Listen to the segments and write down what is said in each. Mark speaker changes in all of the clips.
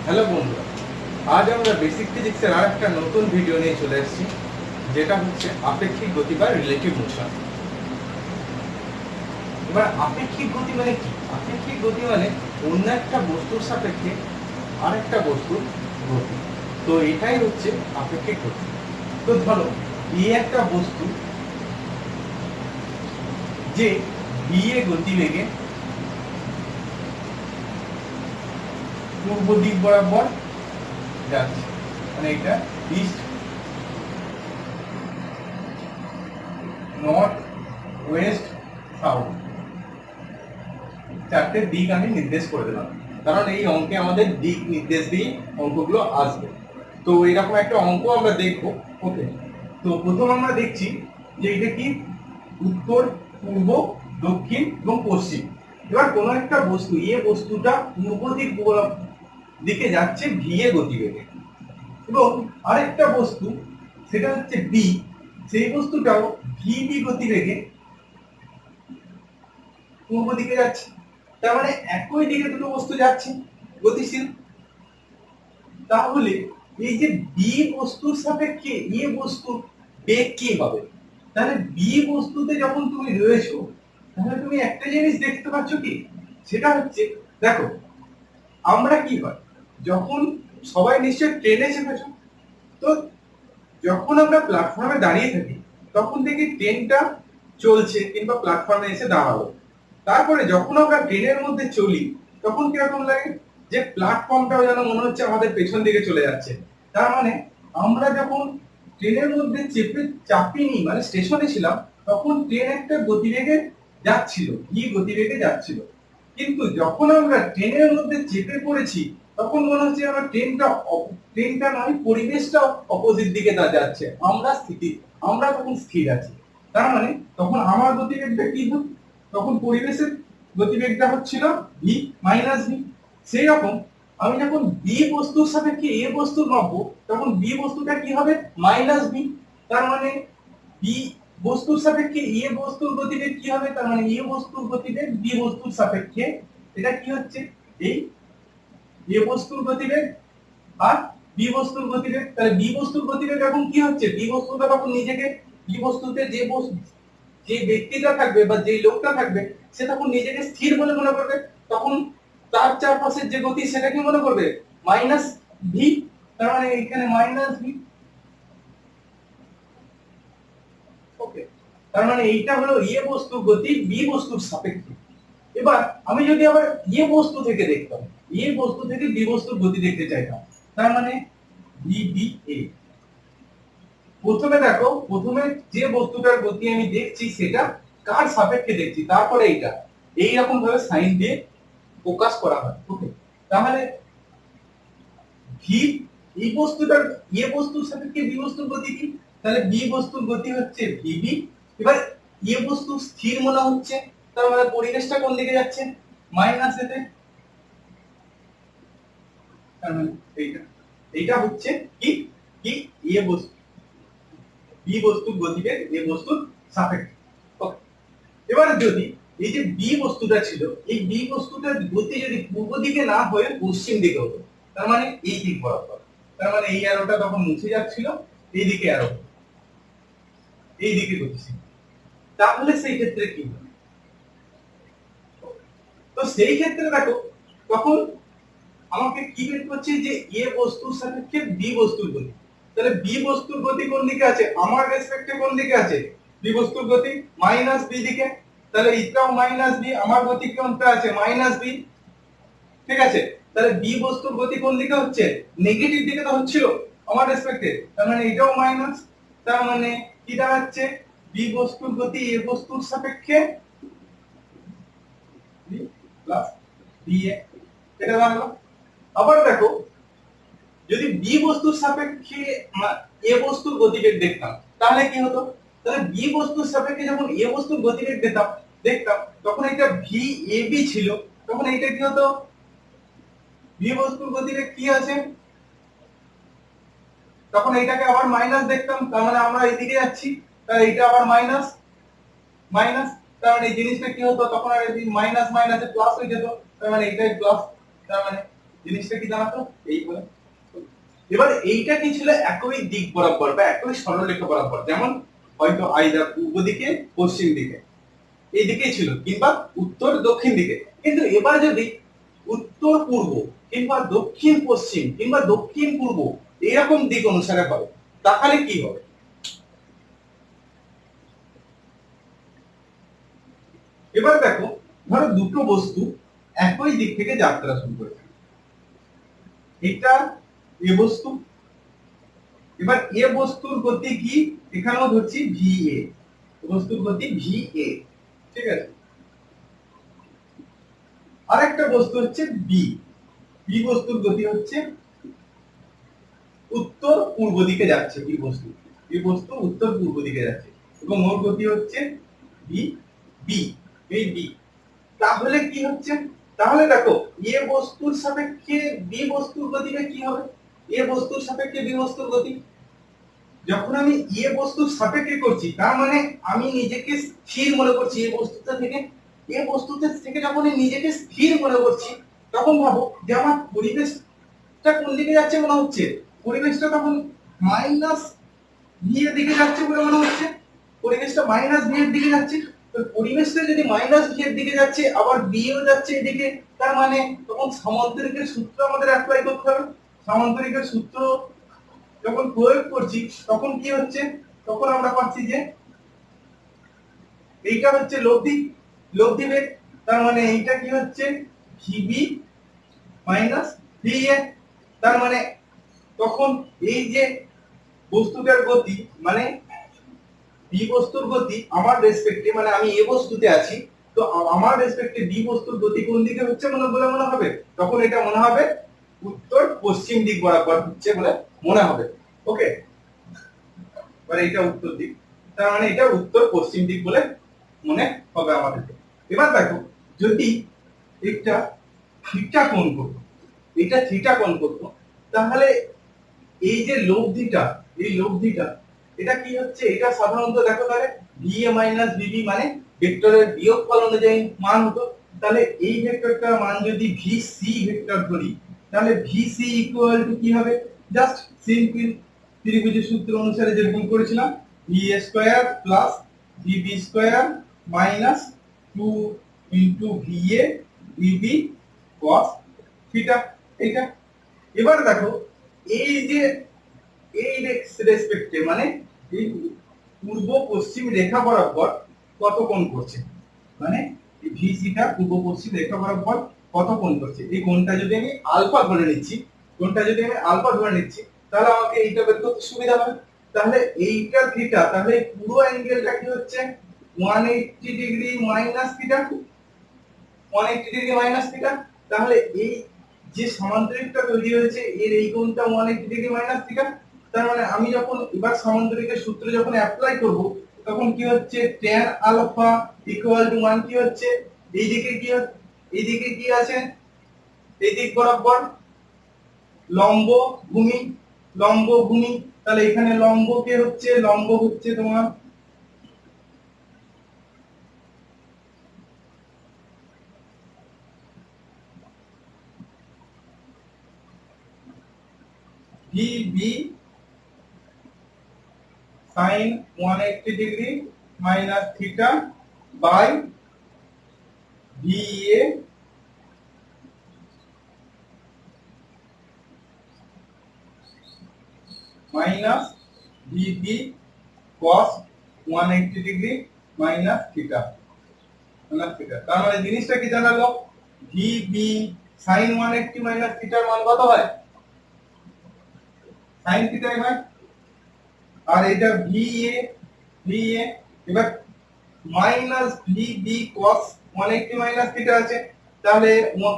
Speaker 1: Hello বন্ধুরা, আজ আমরা বেসিক ফিজিক্সের আর একটা নতুন ভিডিও নিয়ে চলে এসেছি, যেটা হচ্ছে আপেক্ষিক গতি বা রিলেটিভ মোশন। এবার আপেক্ষিক গতি মানে কি? আপেক্ষিক গতি মানে অন্য একটা বস্তুর সাপেক্ষে আরেকটা বস্তুর গতি। তো এটাই হচ্ছে আপেক্ষিক গতি। তো ধরো এই একটা বস্তু যে বিএ গতিবেগে পূর্ব দিক বরাবর যাচ্ছে, মানে এটা ইস্ট, নর্থ, ওয়েস্ট, সাউথ চারটে দিক আমি নির্দেশ করে দিলাম, কারণ এই অঙ্কে আমাদের দিক নির্দেশ দিয়ে অঙ্কগুলো আসবে। তো এরকম একটা অঙ্ক আমরা দেখবো। ওকে, তো প্রথম আমরা দেখছি যে এটা কি উত্তর, পূর্ব, দক্ষিণ এবং পশ্চিম। এবার কোনো একটা বস্তু, এই বস্তুটা পূর্ব দিকে যাচ্ছে ভি এ গতিবেগে, এবং আরেকটা বস্তু সেটা হচ্ছে বি, সেই বস্তুটাও ভি বি গতিবেগে পূর্ব দিকে যাচ্ছে। তার মানে একই দিকে দুটো বস্তু যাচ্ছে গতিশীল। তাহলে এই যে বি বস্তুর সাপেক্ষে এ বস্তুর বেগ কি হবে? তাহলে বি বস্তুতে যখন তুমি রয়েছো, তাহলে তুমি একটা জিনিস দেখতে পাচ্ছ কি, সেটা হচ্ছে দেখো আমরা কি হয় যখন সবাই নিশ্চয়ই ট্রেনে চেপেছো, তো যখন আমরা প্ল্যাটফর্মে দাঁড়িয়ে থাকি তখন থেকে ট্রেনটা চলছে কিংবা প্ল্যাটফর্মে এসে দাঁড়ালো। তারপরে যখন আমরা ট্রেনের মধ্যে চলি তখন কিরকম লাগে, যে প্ল্যাটফর্মটাও যেন মনে হচ্ছে আমাদের পেছন দিকে চলে যাচ্ছে। তার মানে আমরা যখন ট্রেনের মধ্যে চাপিনি, মানে স্টেশনে ছিলাম, তখন ট্রেন একটা গতিবেগে যাচ্ছিল, কি গতিবেগে যাচ্ছিল। কিন্তু যখন আমরা ট্রেনের মধ্যে চেপে পড়েছি তখন মনে হচ্ছে আমার ট্রেনটা নয়, পরিবেশটা অপোজিট দিকে যাচ্ছে, আমরা তখন স্থির আছি। তার মানে তখন আমার গতিবেগটা কি হবে, তখন পরিবেশের গতিবেগটা হচ্ছিল ভি মাইনাস ভি। সেই রকম আমি যখন বি বস্তুর সাপেক্ষে এ বস্তু মাপবো, তখন বি বস্তুটা কি হবে, মাইনাস ভি। তার মানে বি বস্তুর সাপেক্ষে এ বস্তুর গতিবেগ কি হবে, তার মানে এ বস্তুর গতিবেগ বি বস্তুর সাপেক্ষে এটা কি হচ্ছে, এই এ বস্তুর গতিবেগ আর বি বস্তুর গতিবেগ। তাহলে বি বস্তুর গতিবেগ এখন কি হচ্ছে, বি বস্তুটা তখন নিজেকে, বি বস্তুতে যে ব্যক্তিটা থাকবে বা যে লোকটা থাকবে, সে তখন নিজেকে স্থির বলে মনে করবে। তখন তার চারপাশের যে গতি সেটা কি মনে করবে, মাইনাস ভি। তার মানে এখানে মাইনাস ভি। ওকে, তার মানে এইটা হলো এ বস্তুর গতি বি বস্তুর সাপেক্ষে। এবার আমি যদি আবার এ বস্তু থেকে দেখতাম, এ বস্তু থেকে বি বস্তুর গতি দেখতে চাইতাম, তার মানে ভি বি এ। প্রথমে দেখো, প্রথমে যে বস্তুটার গতি আমি দেখছি সেটা কার সাপেক্ষে দেখছি, তারপরে এইটা এইরকম ভাবে সাইন দিয়ে প্রকাশ করা হয়। ওকে, তাহলে ভি, এই বস্তুটার এ বস্তুর সাপেক্ষে বি বস্তুর গতি কি, তাহলে বি বস্তুর গতি হচ্ছে ভিবি। এবার এ বস্তু স্থির মনে হচ্ছে, তার মানে পরিবেশটা কোন দিকে যাচ্ছে, মাইনাস এতে। তার মানে এইটা এইটা হচ্ছে কি, কি এ বস্তু, বি বস্তুর গতিবেগ এ বস্তুর সাপেক্ষে। ওকে, এবার যদি এই যে বি বস্তুটা ছিল, এই বি বস্তুটার গতি যদি পূর্ব দিকে না হয়ে পশ্চিম দিকে হতো, তার মানে এই দিক বরাবর, তার মানে এই অ্যারোটা তখন মুছে যাচ্ছিল, এই দিকে অ্যারো, এই দিকে গতিশীল। তাহলে সেই ক্ষেত্রে কি হবে, তো সেই ক্ষেত্রে দেখো তখন আমাকে কি বের করছে, যে এ বস্তুর সাপেক্ষে বি বস্তুর গতি। তাহলে বি বস্তুর গতি কোন দিকে আছে, আমার রেসপেক্টে কোন দিকে আছে, বি বস্তুর গতি মাইনাস বি দিকে। তাহলে এটাও মাইনাস বি, আমার গতি কোনটা আছে, মাইনাস বি। ঠিক আছে, তাহলে বি বস্তুর গতি কোন দিকে হচ্ছে, নেগেটিভ দিকে তো হচ্ছিল আমার রেসপেক্টে, তার মানে এটাও মাইনাস। তার মানে কি দাঁড়াচ্ছে, বি বস্তুর গতি এ বস্তুর সাপেক্ষে বি প্লাস বি এ, এটা দাঁড়ালো। আবার দেখো, যদি বি বস্তুর সাপেক্ষে এ বস্তুর গতিবেগ দেখতাম, তাহলে কি হতো, তাহলে বি বস্তুর সাপেক্ষে যখন এ বস্তুর গতিবেগ দেখতাম তখন এটা ভি এ বি ছিল, তখন এটা কি হতো, বি বস্তুর গতিবেগ কি আছে, তখন এটাকে আবার মাইনাস দেখতাম, তার মানে আমরা এদিকে যাচ্ছি, তাহলে এটা আবার মাইনাস মাইনাস। তার মানে এই জিনিসটা কি হতো, তখন আর এই মাইনাস মাইনাসে প্লাস হয়ে যেত, তার মানে এটাই প্লাস। তার মানে জিনিসটা কি জানাতো এই বলে। এবার এইটা কি ছিল একই দিক বরাবর বা একই সরলরেখা বরাবর, যেমন হয়তো আইদার পূর্ব দিকে পশ্চিম দিকে এই দিকেই ছিল কিংবা উত্তর দক্ষিণ দিকে। কিন্তু এবার যদি উত্তর পূর্ব কিংবা দক্ষিণ পশ্চিম কিংবা দক্ষিণ পূর্ব এরকম দিক অনুসারে হয় তাহলে কি হবে? এবার দেখো, ধরো দুটো বস্তু একই দিক থেকে যাত্রা শুরু করেছে, এটা এ বস্তু, এবার এ বস্তুর গতি কি এখানেও ধরছি ভি এ, বস্তুর গতি ভি এ, ঠিক আছে। আরেকটা বস্তু হচ্ছে বি, বি বস্তুর গতি হচ্ছে উত্তর পূর্ব দিকে যাচ্ছে, বি বস্তু, বি বস্তু উত্তর পূর্ব দিকে যাচ্ছে এবং ওর গতি হচ্ছে বি বি, এই বি। তাহলে কি হচ্ছে, তাহলে দেখো এ বস্তুর সাপেক্ষে বি বস্তুর গতিটা কি হবে? এ বস্তুর সাপেক্ষে বি বস্তুর গতি যখন আমি এ বস্তুর সাপেক্ষে করছি তার মানে আমি নিজেকে স্থির মনে করছি, এ বস্তুটা থেকে এ বস্তুতে থেকে যখন নিজেকে স্থির মনে করছি তখন ভাবো যে আমার পরিবেশটা কোন দিকে যাচ্ছে মনে হচ্ছে, পরিবেশটা তখন মাইনাস ভি এর দিকে যাচ্ছে বলে মনে হচ্ছে, পরিবেশটা মাইনাস ভি এর দিকে যাচ্ছে। তো পরিবেশটা যদি মাইনাস ভি এর দিকে যাচ্ছে আবার বি ও যাচ্ছে এদিকে, তার মানে তখন সামান্তরিকের সূত্র আমাদের অ্যাপ্লাই করতে হবে। সামান্তরিকের সূত্র যখন প্রয়োগ করছি তখন কি হচ্ছে, তখন আমরা পাচ্ছি যে এইটা হচ্ছে লব্ধি, লব্ধি বেগ, তার মানে এইটা কি হচ্ছে ভিবি মাইনাস ভিএ। তার মানে তখন এই যে বস্তুটার গতি মানে বি বস্তুর গতি আমার রেসপেক্টে, মানে আমি এ বস্তুতে আছি, তো আমার রেসপেক্টে বি বস্তুর গতি কোন দিকে হচ্ছে মনে হবে, তখন এটা মনে হবে উত্তর পশ্চিম দিক বরাবর হচ্ছে বলে মনে হবে। ওকে, মানে এটা উত্তর দিক, তার মানে এটা উত্তর পশ্চিম দিক বলে মনে হবে আমাদের। এবার দেখো যদি এটা থিটা কোণ করতো, এটা থিটা কোণ করতো, তাহলে এই যে লব্ধিটা, এই লব্ধিটা এটা কি হচ্ছে, এটা সাধারণত দেখো তাহলে VA মাইনাস VB মানে ভেক্টরের বিয়োগফল অনুযায়ী মান হতো। তাহলে এই ভেক্টরটার মান যদি VC ভেক্টর ধরি তাহলে VC ইকুয়াল টু কি হবে, জাস্ট সিম্পল ত্রিভুজের সূত্র অনুসারে যেরকম করেছিলাম VA square plus VB square minus 2 into VA VB cos theta, এইটা। এবার দেখো এই যে এই রেসপেক্টে মানে এই পূর্ব পশ্চিম রেখা বরাবর কত কোণ করছে, মানে এই ভিসিটা পূর্ব পশ্চিম রেখা বরাবর কত কোণ করছে, এই কোণটা যদি আমি আলফা ধরে নিচ্ছি, কোণটা যদি আমি আলফা ধরে নিচ্ছি তাহলে আমাকে এইটা বের করতে সুবিধা হবে। তাহলে এইটা থিটা, তাহলে পুরো অ্যাঙ্গেলটা কি হচ্ছে 180 degree minus theta, 180 degree minus theta. তাহলে এই যে সমান্তরিকটা তৈরি হয়েছে এর এই কোণটা 180 ডিগ্রি মাইনাস থিটা। তার মানে আমি যখন এবার সমান্তরিকের সূত্র যখন অ্যাপ্লাই করব তখন কি হচ্ছে tan আলফা ইকুয়াল টু 1 কি হচ্ছে এইদিকে কি এইদিকে কি আছে, এই দিক বরাবর লম্ব ভূমি, লম্ব ভূমি, তাহলে এখানে লম্ব কে হচ্ছে, লম্ব হচ্ছে তোমার VB sin 180 degree minus theta by VA minus VB cos 180 degree minus theta, minus theta. তার মানে জিনিসটা কি জানালো, VB sin 180 মাইনাস থিটার মান কত হয়, sin থিটাই হয়। আর এটা VA, VA এবার minus VB cos 180 minus theta আছে, তাহলে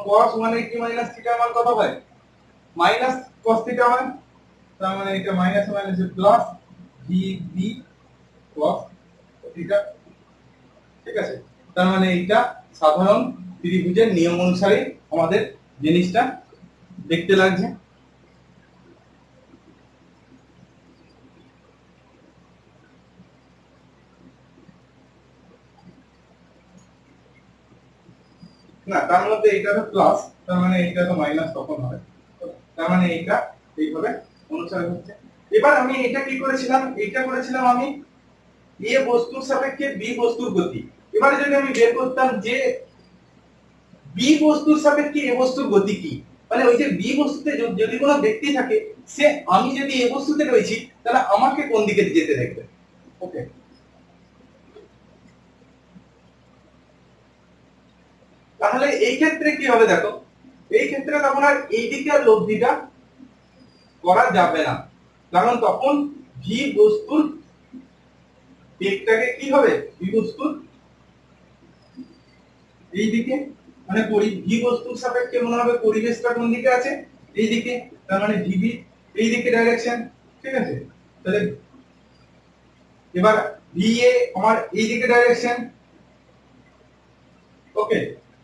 Speaker 1: cos 180 মাইনাস থিটার মান কত হয়, মাইনাস cos থিটা হয়। তার মানে এটা minus minus plus VB cos theta, ঠিক আছে। তার মানে এটা সাধারণ ত্রিভুজের নিয়ম অনুসারে আমাদের জিনিসটা দেখতে লাগছে। না তার মধ্যে এটা প্লাস তার মানে এটা তো মাইনাস তখন হবে, তার মানে এটা এইভাবে অনুসারে হচ্ছে। এবার আমি এটা কি করেছিলাম, এটা করেছিলাম আমি এ বস্তুর সাপেক্ষে বি বস্তুর গতি। এবারে যদি আমি বের করতাম যে বি বস্তুর সাপেক্ষে এ বস্তুর গতি কি, মানে ওই যে বি বস্তুতে যদি কোনো ব্যক্তি থাকে, সে আমি যদি এ বস্তুতে রয়েছি তাহলে আমাকে কোন দিকে যেতে দেখবে। ওকে, তাহলে এই ক্ষেত্রে কি হবে দেখো, এই ক্ষেত্রে তখন আর এই দিকে আর লব্ধিটা করা যাবে না, কারণ তখন ভি বস্তুর বেগটাকে কি হবে, ভি বস্তুর এই দিকে, মানে ভি বস্তুর সাপেক্ষে মনে হবে পরিবেশটা কোন দিকে আছে, এই দিকে, তার মানে ভিবি এই দিকে ডাইরেকশন, ঠিক আছে। তাহলে এবার ভি এ আমার এই দিকে ডাইরেকশন। ওকে,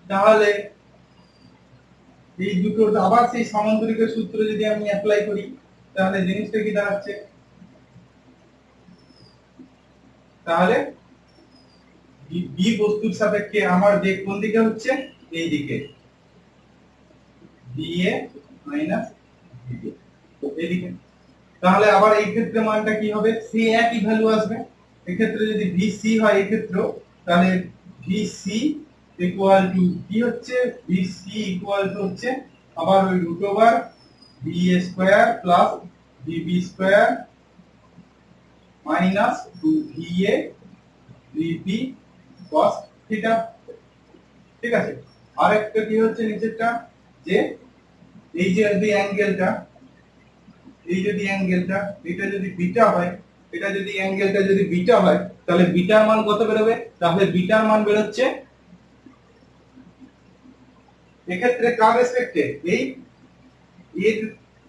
Speaker 1: তাহলে এই দুটো আবার সেই সমান্তরিকের সূত্র যদি আমি অ্যাপ্লাই করি তাহলে জিনিসটা কি দাঁড়াচ্ছে, তাহলে বি বস্তুর সাপেক্ষে আমার বেগ কোন দিকে হচ্ছে, এই দিকে, ভি এ মাইনাস ভিবি এদিকে। তাহলে আবার এই ক্ষেত্রে মানটা কি হবে, সি একই ভ্যালু আসবে। এই ক্ষেত্রে যদি ভিসি হয় এই ক্ষেত্রেও, তাহলে ভিসি ইকুয়াল টু কি হচ্ছে, ভিসি ইকুয়াল টু হচ্ছে আবার ওই root over V A square plus VB square minus 2 V A V B cos theta, ঠিক আছে। আর একটা কি হচ্ছে নিচেরটা, যে এই যে অ্যাঙ্গেলটা, এই যদি অ্যাঙ্গেলটা এটা যদি বিটা হয়, এটা যদি অ্যাঙ্গেলটা যদি বিটা হয় তাহলে বিটার মান কত বেরোবে, তাহলে বিটার মান বেরোচ্ছে এক্ষেত্রে কার রেসপেক্টে, এই এর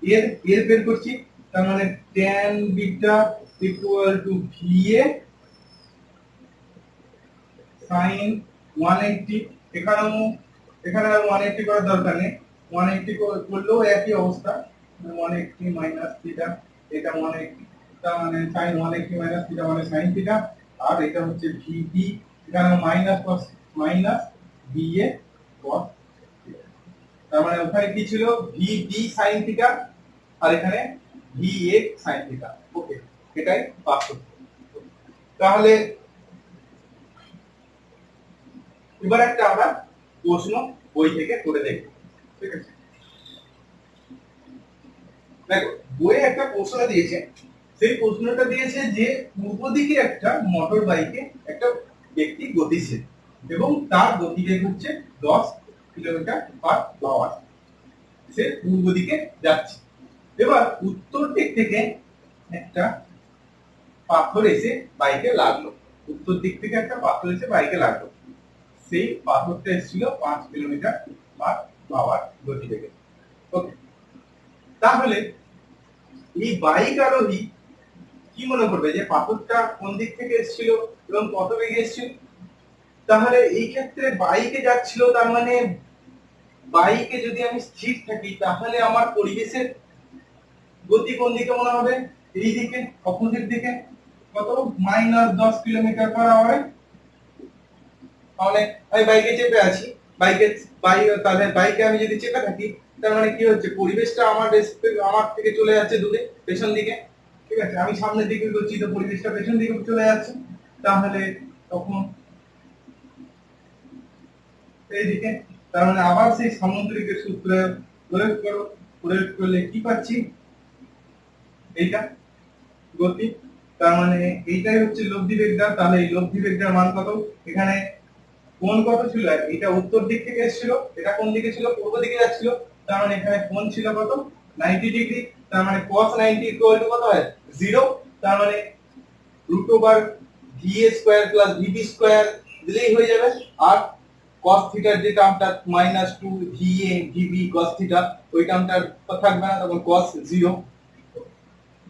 Speaker 1: এর এর বের করছি, তার মানে tan beta equal to va sin 180। এখানেও এখানে আর 180 করার দরকার নেই, 180 করলেও একই অবস্থা, 180 মাইনাস থিটা, এটা 180, তার মানে sin 180 মাইনাস থিটা মানে sin থিটা, আর এটা হচ্ছে ভিবি, এখানে minus cos minus va cos, তার মানে ওখানে কি ছিল, ভিবি sin থিটা আর এখানে va sin থিটা। ওকে, এটাই পার্থক্য। তাহলে এবার একটা আমরা প্রশ্ন বই থেকে করে দেখব, ঠিক আছে। দেখো বইয়ে একটা প্রশ্ন দিয়েছে, সেই প্রশ্নটা দিয়েছে যে পূর্ব দিকে একটা মোটর বাইকে একটা ব্যক্তি গতিশীল এবং তার গতিবেগ হচ্ছে 10 কিলোমিটার পার আওয়ার, সে পূর্ব দিকে যাচ্ছে। এবার উত্তর দিক থেকে একটা পাথর এসে বাইকে লাগলো, উত্তর দিক থেকে একটা পাথর এসে বাইকে লাগলো, সেই পাথরটা এসেছিল 5 কিলোমিটার পার আওয়ার গতিবেগে। ওকে, তাহলে এই বাইক আরোহী কি মনে করবে যে পাথরটা কোন দিক থেকে এসেছিল এবং কত বেগে এসেছিল। তাহলে এই ক্ষেত্রে বাইকে যাচ্ছিল, তার মানে বাইকে যদি আমি স্থির থাকি তাহলে আমার পরিবেশের গতি কোন দিকে মনে হবে, এই দিকে, অপোজিট দিকে, কত, -10 কিলোমিটার পার আওয়ারে। তাহলে আমি বাইকে চেপে আছি, তাহলে বাইকে আমি যদি চেপে থাকি তার মানে কি হচ্ছে, পরিবেশটা আমার থেকে চলে যাচ্ছে দূরে, পেছন দিকে, ঠিক আছে। আমি সামনের দিকে করছি তো পরিবেশটা পেছন দিকে চলে যাচ্ছে, তাহলে তখন এইদিকে, তার মানে আবার সেই সামুদ্রিকের সূত্র প্রয়োগ করো, প্রয়োগ করলে কি পাচ্ছি, এইটা গতি, তার মানে এইটাই হচ্ছে লব্ধি বেগটা। তাহলে এই লব্ধি বেগটার মান কত, এখানে কোণ কত ছিল, এটা উত্তর দিক থেকে এসেছিল, এটা কোন দিকে ছিল, পূর্ব দিকে যাচ্ছিল, তার মানে এখানে কোণ ছিল কত, 90 ডিগ্রি, তার মানে cos 90 ইকুয়াল টু কত হয়, 0, তার মানে root over va square plus vb square দিলেই হয়ে যাবে। আর cos থিটার যে টার্মটা -2 va vb cos থিটা, ওই টার্মটা থাকবে না, তখন cos 0,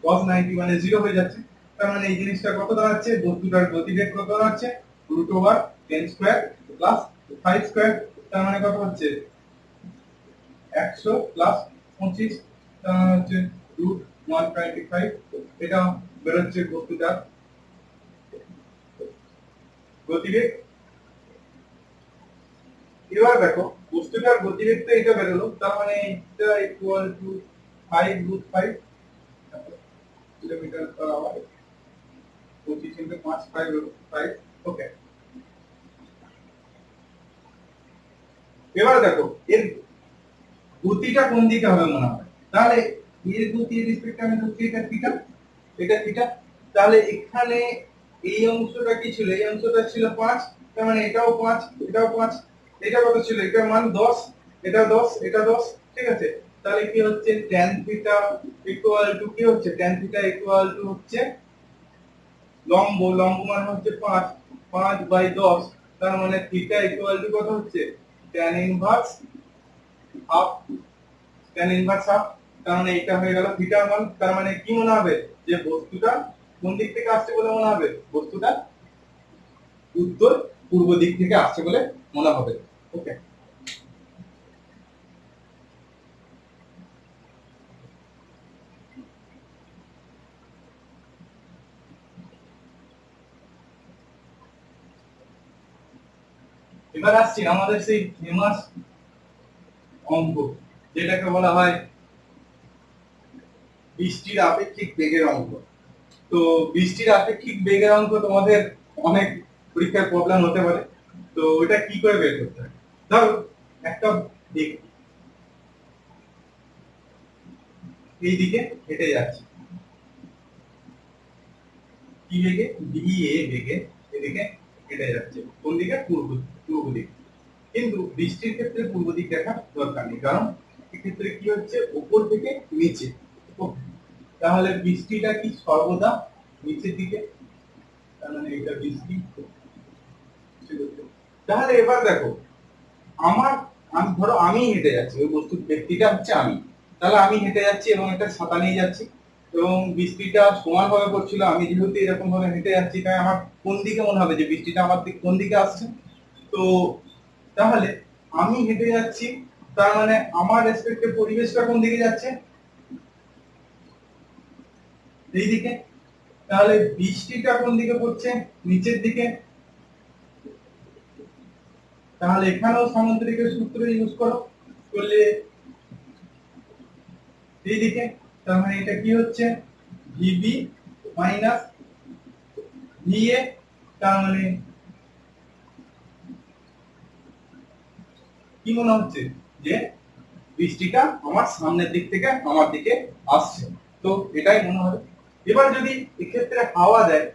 Speaker 1: cos 90 মানে 0 হয়ে যাচ্ছে। তার মানে এই জিনিসটা কত দাঁড়াচ্ছে, বস্তুটার গতিবেগ কত দাঁড়াচ্ছে, root over 10 square plus 5 square, তার মানে কত হচ্ছে 100 প্লাস 25, তার মানে হচ্ছে রুট 125, এটা বের হচ্ছে বস্তুটার গতিবেগ। এবার দেখো বস্তুটার গতিবেগ তো এটা বেরোলো, তার মানে এটা equal to 5√5 kilometre per hour, 25 into 5 5। Okay, এবার দেখো এর গতিটা কোন দিকে হবে মনে হয়, তাহলে এর গতির রেসপেক্টে আমি ধরছি এটা থিটা, এটা থিটা, তাহলে এখানে এই অংশটা কি ছিল, এই অংশটা ছিল 5, তার মানে এটাও 5, এটাও 5, এটা কত ছিল, এটার মান 10, এটা 10, এটা 10, ঠিক আছে। তাহলে কি হচ্ছে tan থিটা ইকুয়াল টু কি হচ্ছে, tan থিটা ইকুয়াল টু হচ্ছে লম্ব, লম্ব মানে হচ্ছে 5, 5/10, তার মানে থিটা ইকুয়াল টু কত হচ্ছে tan inverse half, tan inverse half, তার মানে এটা হয়ে গেল থিটার মান। তার মানে কি মনে হবে যে বস্তুটা কোন দিক থেকে আসছে বলে মনে হবে, বস্তুটা উত্তর পূর্ব দিক থেকে আসছে বলে মনে হবে। ওকে, এবার আসছি আমাদের সেই ফেমাস অঙ্ক, যেটাকে বলা হয় বৃষ্টির আপেক্ষিক বেগের অঙ্ক। তো বৃষ্টির আপেক্ষিক বেগের অঙ্ক তোমাদের অনেক পরীক্ষায় প্রবলেম হতে পারে, তো ওটা কি করে বের করতে হয়। ধরো একটা দিক এইদিকে হেঁটে যাচ্ছে, কি বেগে, ডিএ বেগে এদিকে হেঁটে যাচ্ছে, কোন দিকে, পূর্ব, পূর্ব দিকে। কিন্তু বৃষ্টির ক্ষেত্রে পূর্ব দিক দেখা দরকার নেই, কারণ এক্ষেত্রে কি হচ্ছে উপর থেকে নিচে, তাহলে বৃষ্টিটা কি সর্বদা নিচের দিকে, তার মানে এটা বৃষ্টি। তাহলে এবার দেখো আমার, আমি ধরো আমি হেঁটে যাচ্ছি, ওই বস্তুর ব্যক্তিটা হচ্ছে আমি, তাহলে আমি হেঁটে যাচ্ছি এবং একটা ছাতা নিয়ে যাচ্ছি এবং বৃষ্টিটা সমান ভাবে পড়ছিল, আমি যেহেতু এরকম ভাবে হেঁটে যাচ্ছি তাই আমার কোন দিকে মনে হবে যে বৃষ্টিটা আমার দিক কোন দিকে আসছে। তো তাহলে আমি হেঁটে যাচ্ছি, তার মানে আমার রেসপেক্টে পরিবেশটা কোন দিকে যাচ্ছে, এই দিকে। তাহলে বৃষ্টিটা কোন দিকে পড়ছে, নিচের দিকে। তাহলে এখানেও সামুদ্রিকের সূত্র ইউজ করো, করলে এইদিকে, তার মানে এটা কি হচ্ছে ভিবি মাইনাস ভিএ, তার মানে কি মনে হচ্ছে যে বৃষ্টিটা আমার সামনের দিক থেকে আমার দিকে আসছে, তো এটাই মনে হবে। এবার যদি এক্ষেত্রে হাওয়া দেয়,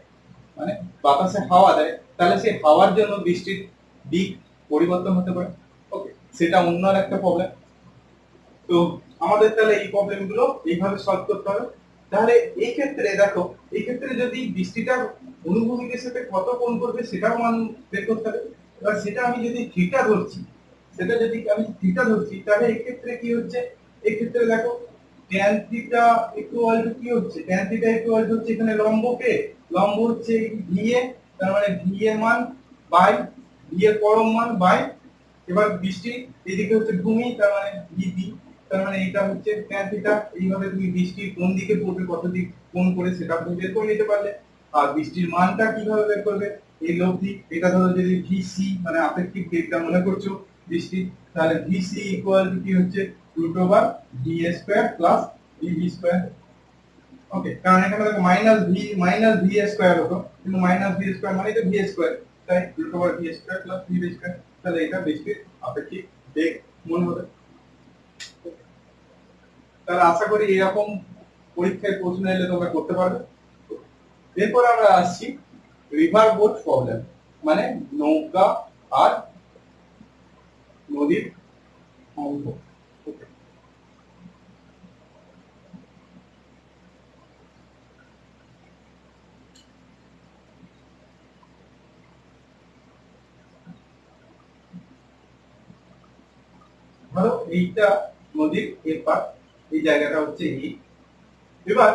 Speaker 1: মানে বাতাসে হাওয়া দেয়, তাহলে সেই হাওয়ার জন্য বৃষ্টির দিক পরিবর্তন হতে পারে। ওকে, সেটা অন্য একটা প্রবলেম। তো আমাদের তাহলে এই প্রবলেম গুলো এইভাবে সলভ করতে হবে। তাহলে এই ক্ষেত্রে দেখো, এই ক্ষেত্রে যদি বৃষ্টিটা অনুভূমিকের সাথে কত কোণ করবে সেটাও মান বের করতে হবে। এবার সেটা আমি যদি থিটা ধরছি, সেটা যদি আমি থিটা ধরছি, তাহলে এই ক্ষেত্রে কি হচ্ছে, এই ক্ষেত্রে দেখো tan থিটা ইকুয়াল টু কি হচ্ছে, tan থিটা ইকুয়াল টু হচ্ছে এখানে লম্বকে, লম্ব হচ্ছে VA, তার মানে V এর মান বাই V এর পরম মান বাই, এবার বৃষ্টি এদিকে হচ্ছে ভূমি, তার মানে VB, তার মানে এটা হচ্ছে tan থিটা। এইভাবে তুমি বৃষ্টি কোন দিকে পড়বে কত দিক কোণ করে সেটা তুমি বের করে নিতে পারলে। আর বৃষ্টির মানটা কিভাবে বের করবে, এই লব্ধি, এটা ধরো যদি ভিসি মানে আপেক্ষিক বেগটা মনে করছো বৃষ্টি, তাহলে ভিসি ইকুয়াল টু কি হচ্ছে √v² প্লাস vv²। ওকে, কারণ এখানে দেখো মাইনাস ভি হতো, কিন্তু -v² মানে তো v², তাই √v² প্লাস vv², তাহলে এটা বৃষ্টির আপেক্ষিক বেগ মনে হবে। তাহলে আশা করি এরকম পরীক্ষায় প্রশ্ন এলে তোমরা করতে পারবে। এরপর আমরা আসছি রিভার বোট প্রবলেম, মানে নৌকা আর নদীর অঙ্ক। ধরো এইটা নদীর এপার, এই জায়গাটা হচ্ছে এই, এবার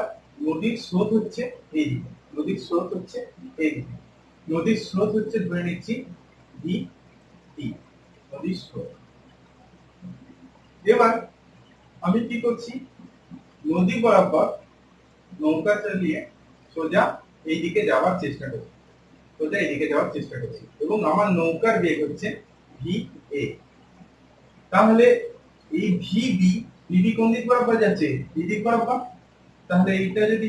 Speaker 1: নদীর স্রোত হচ্ছে এই দিকে, নদীর স্রোত হচ্ছে এই দিকে, নদীর স্রোত হচ্ছে ধরে নিচ্ছি ডি টি, নদীর স্রোত। এবার আমি কি করছি, নদী বরাবর নৌকা চালিয়ে সোজা এই দিকে যাওয়ার চেষ্টা করছি, সোজা এই দিকে যাওয়ার চেষ্টা করছি এবং আমার নৌকার বেগ হচ্ছে ভি এ। তাহলে এই ভিবি, ভিবি কোন দিক বরাবর যাচ্ছে? এই দিক বরাবর। তাহলে এটা যদি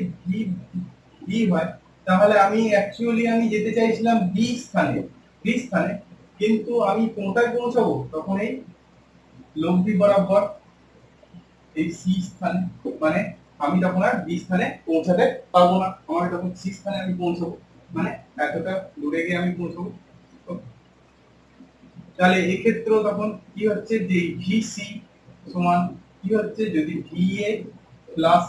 Speaker 1: বি হয়, তাহলে আমি অ্যাকচুয়ালি আমি যেতে চাইছিলাম বি স্থানে, বি স্থানে, কিন্তু আমি কোনটায় পৌঁছাবো? তখন এই লব্ধি বরাবর এই সি স্থানে, মানে আমি তখন আর বি স্থানে পৌঁছাতে পারবো না, আমার তখন সি স্থানে আমি পৌঁছাবো, মানে এতটা দূরে গিয়ে আমি পৌঁছাবো। তাহলে এই ক্ষেত্রে তখন কি হচ্ছে যে ভিসি সমান কি হচ্ছে, যদি ভিএ প্লাস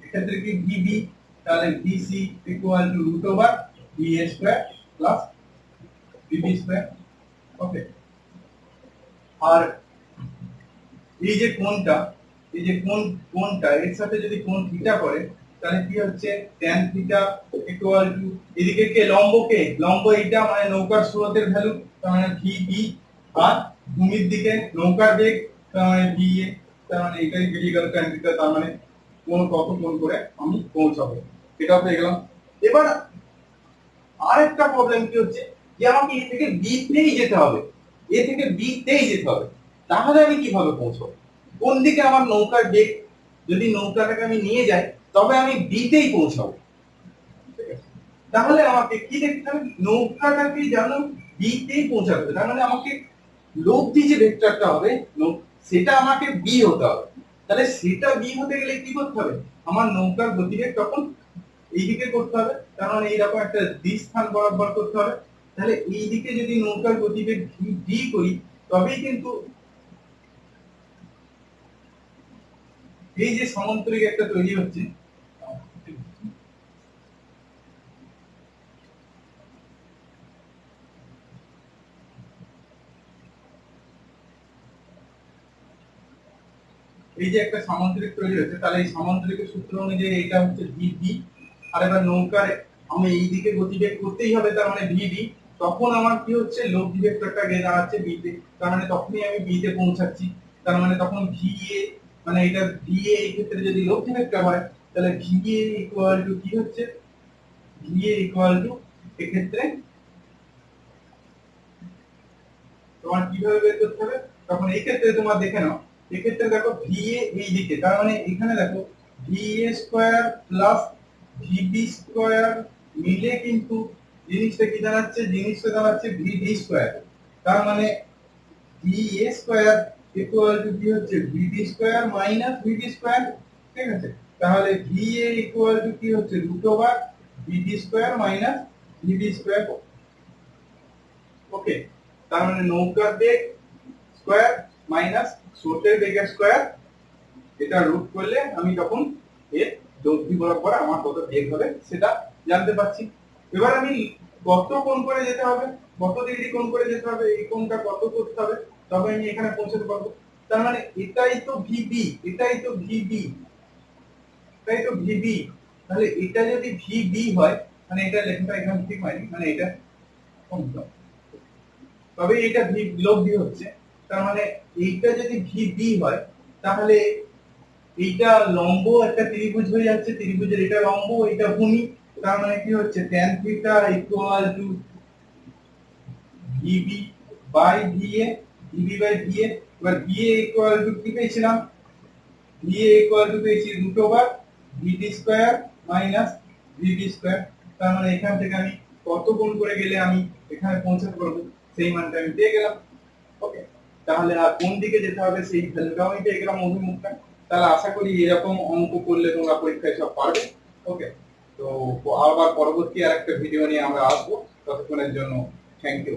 Speaker 1: এক্ষেত্রে কি ভিবি, তাহলে VC equal to root over VA square plus VB square. Okay, আর এই যে কোণটা, এই যে কোণটা এর সাথে যদি কোণ থিটা করে, তাহলে কি হচ্ছে tan থিটা ইকুয়াল টু, এদিকে কে লম্ব, কে লম্ব এইটা, মানে নৌকার স্রোতের ভ্যালু, তার মানে ভিবি, আর ভূমির দিকে নৌকার বেগ, তার মানে ভিএ, তার মানে এটাই বেরিয়ে গেল tan থিটা, তার মানে কোণ কত কোণ করে আমি পৌঁছাবো, এটা পেয়ে গেলাম। এবার আরেকটা প্রবলেম কি হচ্ছে, যে আমাকে এ থেকে বি তেই যেতে হবে, এ থেকে বি তেই যেতে হবে, তাহলে আমি কিভাবে পৌঁছবো? কোন দিকে আমার নৌকার বেগ, যদি নৌকাটাকে আমি নিয়ে যাই তবে আমি বি তেই পৌঁছাবো। তাহলে আমাকে কি দেখতে হবে, নৌকাটাকে যেন বি তেই পৌঁছাতে হবে, তার মানে আমাকে লব্ধি যে ভেক্টরটা হবে সেটা আমাকে বি হতে হবে। তাহলে সেটা বি হতে গেলে কি করতে হবে, আমার নৌকার গতিবেগ তখন এইদিকে করতে হবে, তার মানে এইরকম একটা দ্বিস্থান বরাবর করতে হবে। তাহলে এই দিকে যদি নৌকার গতিবেগ ভি করি, তবেই কিন্তু এই যে সমান্তরিক একটা তৈরি হচ্ছে, এই যে একটা সামান্তরিক তৈরি হচ্ছে, তাহলে এই সামান্তরিকের সূত্র অনুযায়ী এটা হচ্ছে ভিবি, আর এবার নৌকার আমি এই দিকে গতিবেগ করতেই হবে, তার মানে ভিবি, তখন আমার কি হচ্ছে লব্ধি ভেক্টরটা গিয়ে দাঁড়াচ্ছে বি তে, তার মানে তখনই আমি বি তে পৌঁছাচ্ছি, তার মানে তখন ভিএ, মানে এটা ভিএ এই ক্ষেত্রে যদি লব্ধি ভেক্টর হয়, তাহলে ভিএ ইকুয়াল টু কি হচ্ছে, ভিএ ইকুয়াল টু এক্ষেত্রে তোমার কিভাবে বের করতে হবে, তখন এই ক্ষেত্রে তোমার দেখে নাও, এই ক্ষেত্রে দেখো ভিএ এই দিকে, তার মানে এখানে দেখো V A square plus VB square মিলে কিন্তু জিনিসটা কি দাঁড়াচ্ছে, জিনিসটা দাঁড়াচ্ছে ভিডি স্কয়ার, তার মানে ভিএ স্কয়ার ইকুয়াল টু কি হচ্ছে, ভিডি স্কয়ার মাইনাস ভিডি স্কয়ার, ঠিক আছে? তাহলে ভিএ ইকুয়াল টু কি হচ্ছে, root over V D square minus ভিডি স্কয়ার। ওকে, তার মানে নৌকার বেগ স্কয়ার মাইনাস স্রোতের বেগের স্কয়ার, এটা রুট করলে আমি তখন এর দৈর্ঘ্য বরাবর আমার কত বেগ হবে সেটা জানতে পারছি। এবার আমি কত কোণ করে যেতে হবে, কত ডিগ্রি কোণ করে যেতে হবে, এই কোণটা কত করতে হবে, তবে আমি এখানে পৌঁছাতে পারবো। তার মানে এটাই তো ভিবি, এটাই তো ভিবি, এটাই তো ভিবি। তাহলে এটা যদি ভিবি হয়, মানে এটা লেখাটা এখানে ঠিক হয়নি, মানে এটা কমতো, তবে এটা ভি লব্ধি হচ্ছে, তার মানে এইটা যদি ভিবি হয়, তাহলে এইটা লম্ব একটা ত্রিভুজ হয়ে যাচ্ছে, ত্রিভুজের এটা লম্ব, এটা ভূমি, তার মানে কি হচ্ছে tan theta equal to V B by V A, V B by V A. এবার ভিএ ইকুয়াল টু কি পেয়েছিলাম, ভিএ ইকুয়াল টু পেয়েছি root over V D square minus V B square, তার মানে এখান থেকে আমি কত গুণ করে গেলে আমি এখানে পৌঁছাতে পারবো সেই মানটা আমি পেয়ে গেলাম। ওকে, তাহলে আর কোন দিকে যেতে হবে সেই ভ্যালুটাও আমি পেয়ে গেলাম, অভিমুখটা। তাহলে আশা করি এরকম অঙ্ক করলে তোমরা পরীক্ষায় সব পারবে। ওকে, তো আবার পরবর্তী আরেকটা ভিডিও নিয়ে আমরা আসবো, ততক্ষণের জন্য থ্যাংক ইউ।